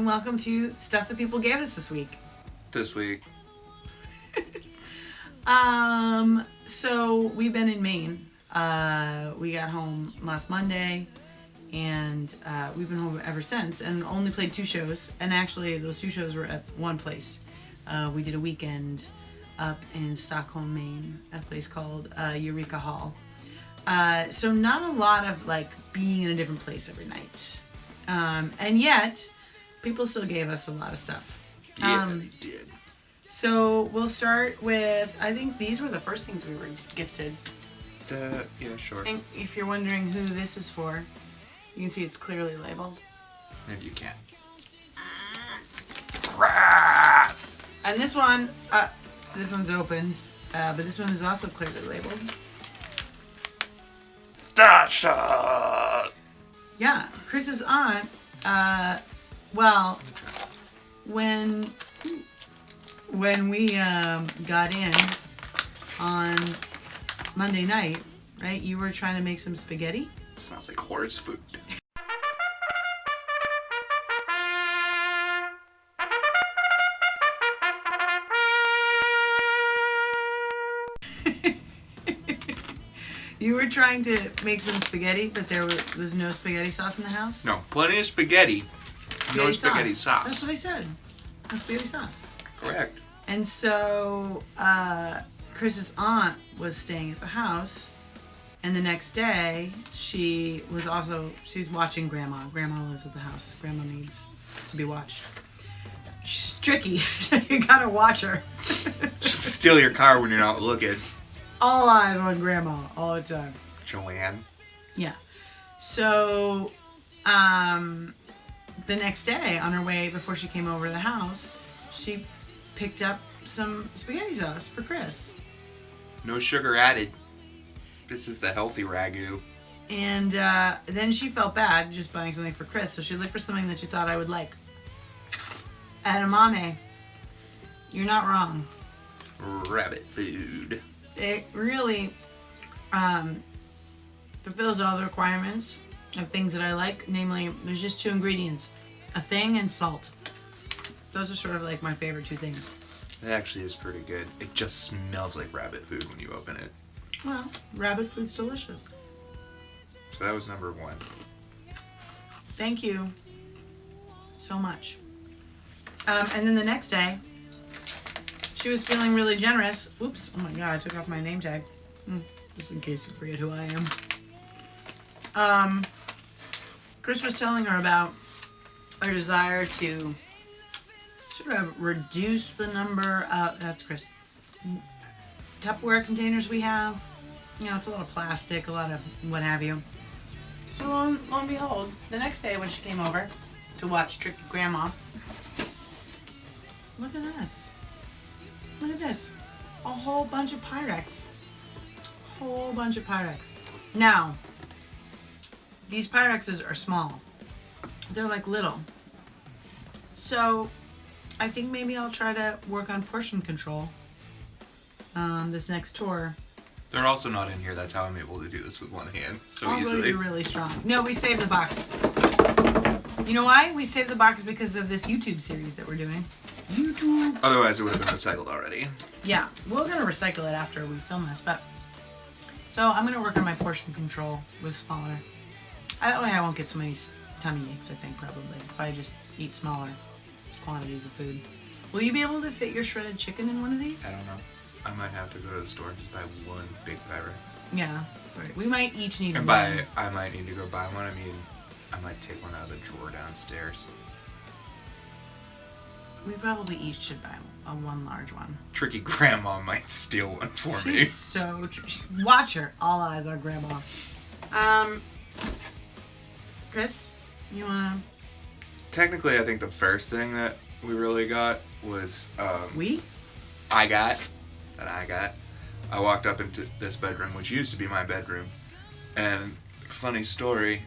and welcome to Stuff That People Gave Us this week. This week. So we've been in Maine. We got home last Monday, and we've been home ever since, and only played 2 shows. And actually, those 2 shows were at one place. We did a weekend up in Stockholm, Maine, at a place called Eureka Hall. So not a lot of like being in a different place every night. And yet, people still gave us a lot of stuff. Yeah, they did. So we'll start with, I think these were the first things we were gifted. Yeah, sure. And if you're wondering who this is for, you can see it's clearly labeled. Maybe you can. Graph! And this one's opened, but this one is also clearly labeled. Stasha! Yeah, Chris's aunt, when we got in on Monday night, right, you were trying to make some spaghetti? Smells like horse food. You were trying to make some spaghetti, but there was no spaghetti sauce in the house? No, plenty of spaghetti. No spaghetti sauce. That's what I said. No spaghetti sauce. Correct. And so Chris's aunt was staying at the house, and the next day she's watching Grandma. Grandma lives at the house. Grandma needs to be watched. She's tricky. You gotta watch her. Just steal your car when you're not looking. All eyes on Grandma all the time. Joanne. Yeah. So the next day, on her way before she came over to the house, she picked up some spaghetti sauce for Chris. No sugar added. This is the healthy ragu. And then she felt bad just buying something for Chris, so she looked for something that she thought I would like. Edamame. You're not wrong. Rabbit food. It really fulfills all the requirements of things that I like. Namely, there's just 2 ingredients. A thing and salt. Those are sort of like my favorite 2 things. It actually is pretty good. It just smells like rabbit food when you open it. Well, rabbit food's delicious. So that was number 1. Thank you so much. And then the next day, she was feeling really generous. Oops, oh my god, I took off my name tag. Just in case you forget who I am. Chris was telling her about our desire to sort of reduce the number of, that's Chris, Tupperware containers we have. You know, it's a lot of plastic, a lot of what have you. So lo and behold, the next day when she came over to watch Tricky Grandma, look at this. Look at this. A whole bunch of Pyrex. Whole bunch of Pyrex. Now, these Pyrexes are small. They're like little. So, I think maybe I'll try to work on portion control this next tour. They're also not in here. That's how I'm able to do this with one hand so also, easily. You're really strong. No, we saved the box. You know why? We saved the box because of this YouTube series that we're doing. YouTube. Otherwise, it would have been recycled already. Yeah, we're gonna recycle it after we film this, but so I'm gonna work on my portion control with smaller. I won't get so many tummy aches. I think probably if I just eat smaller quantities of food. Will you be able to fit your shredded chicken in one of these? I don't know. I might have to go to the store and just buy one big Pyrex. Yeah, right. We might each need And one. I might need to go buy one. I mean, I might take one out of the drawer downstairs. We probably each should buy one large one. Tricky Grandma might steal one for me. She's so watch her. All eyes on Grandma. Chris, you wanna? Technically, I think the first thing that we really got was I walked up into this bedroom, which used to be my bedroom, and funny story,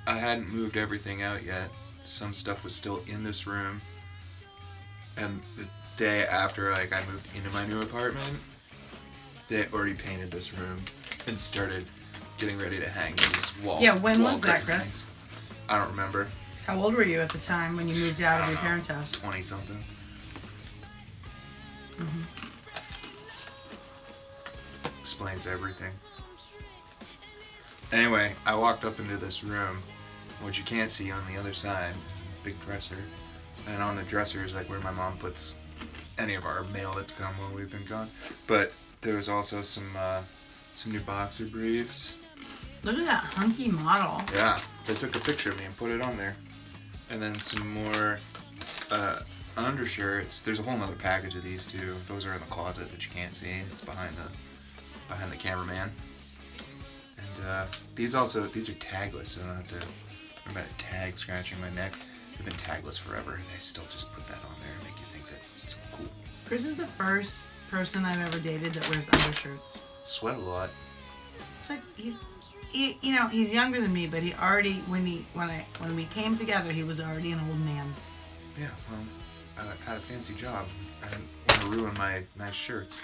I hadn't moved everything out yet. Some stuff was still in this room, and the day after I moved into my new apartment, they already painted this room and started getting ready to hang these wall. Yeah, when wall was that, curtains. Chris? I don't remember. How old were you at the time when you moved out of your parents' house? 20 something. Explains everything. Anyway, I walked up into this room, which you can't see on the other side, big dresser, and on the dresser is like where my mom puts any of our mail that's come while we've been gone. But there was also some new boxer briefs. Look at that hunky model. Yeah, they took a picture of me and put it on there. And then some more undershirts. There's a whole other package of these too. Those are in the closet that you can't see. It's behind the cameraman. And these are tagless, so I don't have to worry about a tag scratching my neck. They've been tagless forever, and they still just put that on there and make you think that it's cool. Chris is the first person I've ever dated that wears undershirts. Sweat a lot. It's like he's younger than me, but he already when we came together, he was already an old man. Yeah, well, I had a fancy job. I didn't want to ruin my nice shirts.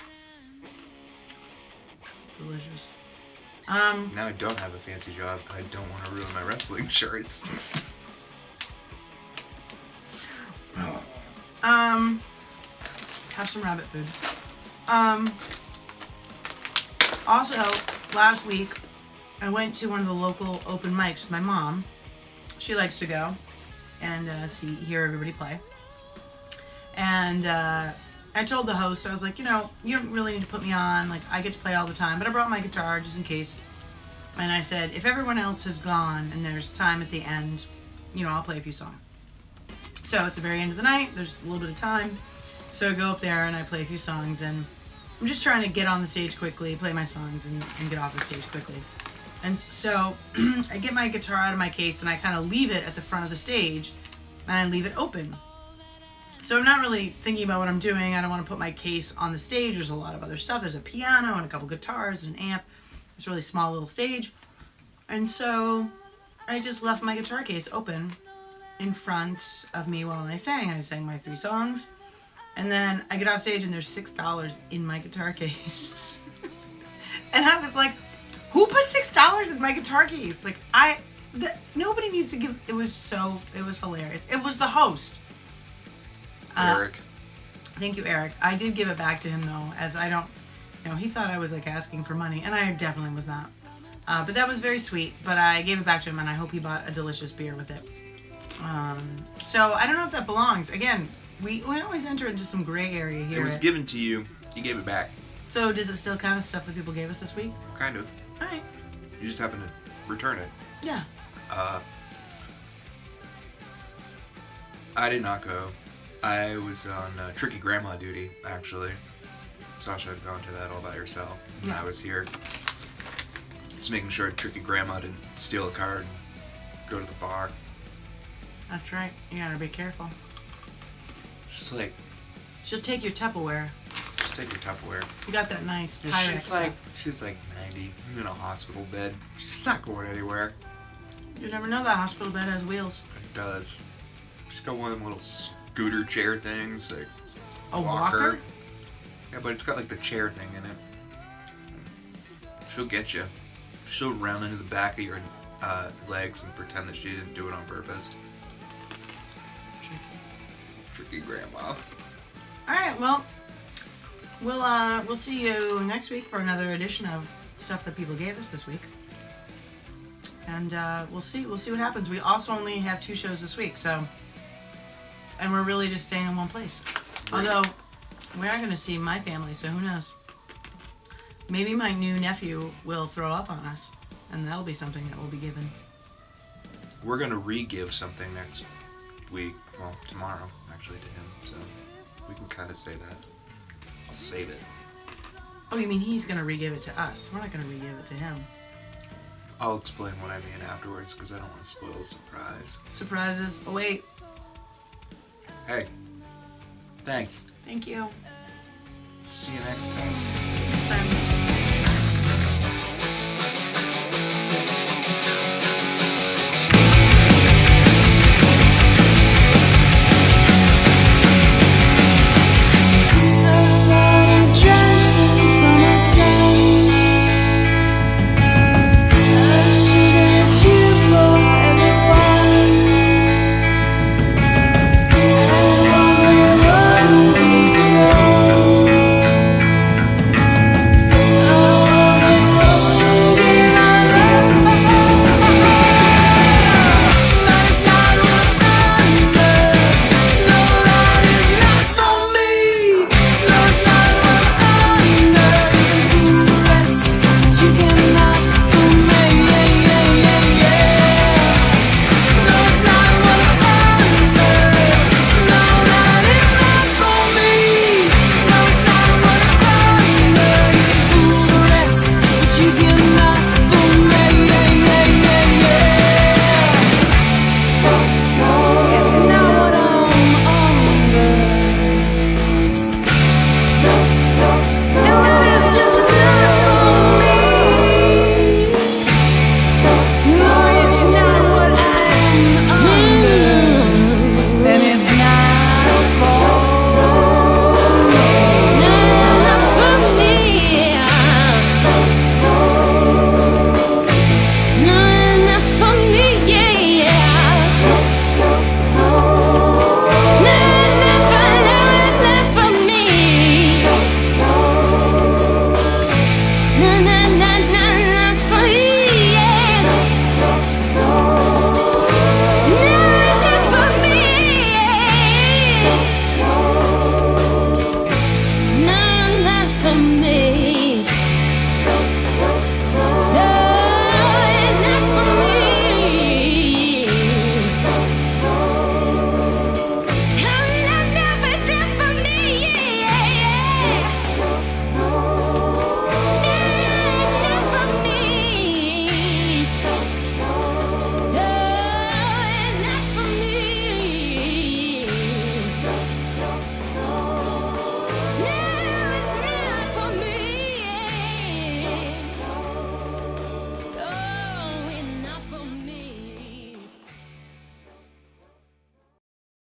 Delicious. Now I don't have a fancy job. I don't want to ruin my wrestling shirts. Have some rabbit food. Also, last week, I went to one of the local open mics with my mom. She likes to go and hear everybody play. And I told the host, I was like, you don't really need to put me on. Like, I get to play all the time, but I brought my guitar just in case. And I said, if everyone else has gone and there's time at the end, I'll play a few songs. So it's the very end of the night. There's a little bit of time. So I go up there and I play a few songs, and I'm just trying to get on the stage quickly, play my songs, and get off the stage quickly. And so I get my guitar out of my case and I kind of leave it at the front of the stage, and I leave it open. So I'm not really thinking about what I'm doing. I don't want to put my case on the stage. There's a lot of other stuff. There's a piano and a couple guitars and an amp. It's a really small little stage. And so I just left my guitar case open in front of me while I sang. I sang my 3 songs. And then I get off stage and there's $6 in my guitar case. And I was like, who put $6 in my guitar case? Like, nobody needs to give. It was hilarious. It was the host. Eric. Thank you, Eric. I did give it back to him though, as I don't, he thought I was like asking for money, and I definitely was not. But that was very sweet, but I gave it back to him, and I hope he bought a delicious beer with it. So I don't know if that belongs. Again, we always enter into some gray area here. It was given to you. You gave it back. So does it still count as stuff that people gave us this week? Kind of. All right. You just happen to return it. Yeah. I did not go. I was on Tricky Grandma duty, actually. Sasha had gone to that all by herself. And Yeah. I was here. Just making sure Tricky Grandma didn't steal a card and go to the bar. That's right. You gotta be careful. Just like, She'll take your Tupperware. just take your Tupperware. You got that nice And Pyrex she's like 90, in a hospital bed. She's not going anywhere. You never know, that hospital bed has wheels. It does. She's got one of them little scooter chair things, like A walker? Yeah, but it's got like the chair thing in it. She'll get you. She'll round into the back of your legs and pretend that she didn't do it on purpose. Tricky Grandma. All right, well, we'll see you next week for another edition of stuff that people gave us this week, and we'll see what happens. We also only have 2 shows this week, and we're really just staying in one place. Right. Although we are going to see my family, so who knows? Maybe my new nephew will throw up on us, and that'll be something that will be given. We're gonna re-give something next week. Well, tomorrow, actually, to him. So we can kind of say that. I'll save it. Oh, you mean he's going to re-give it to us? We're not going to re-give it to him. I'll explain what I mean afterwards because I don't want to spoil the surprise. Surprises. Oh, wait. Hey, thanks. Thank you. See you next time.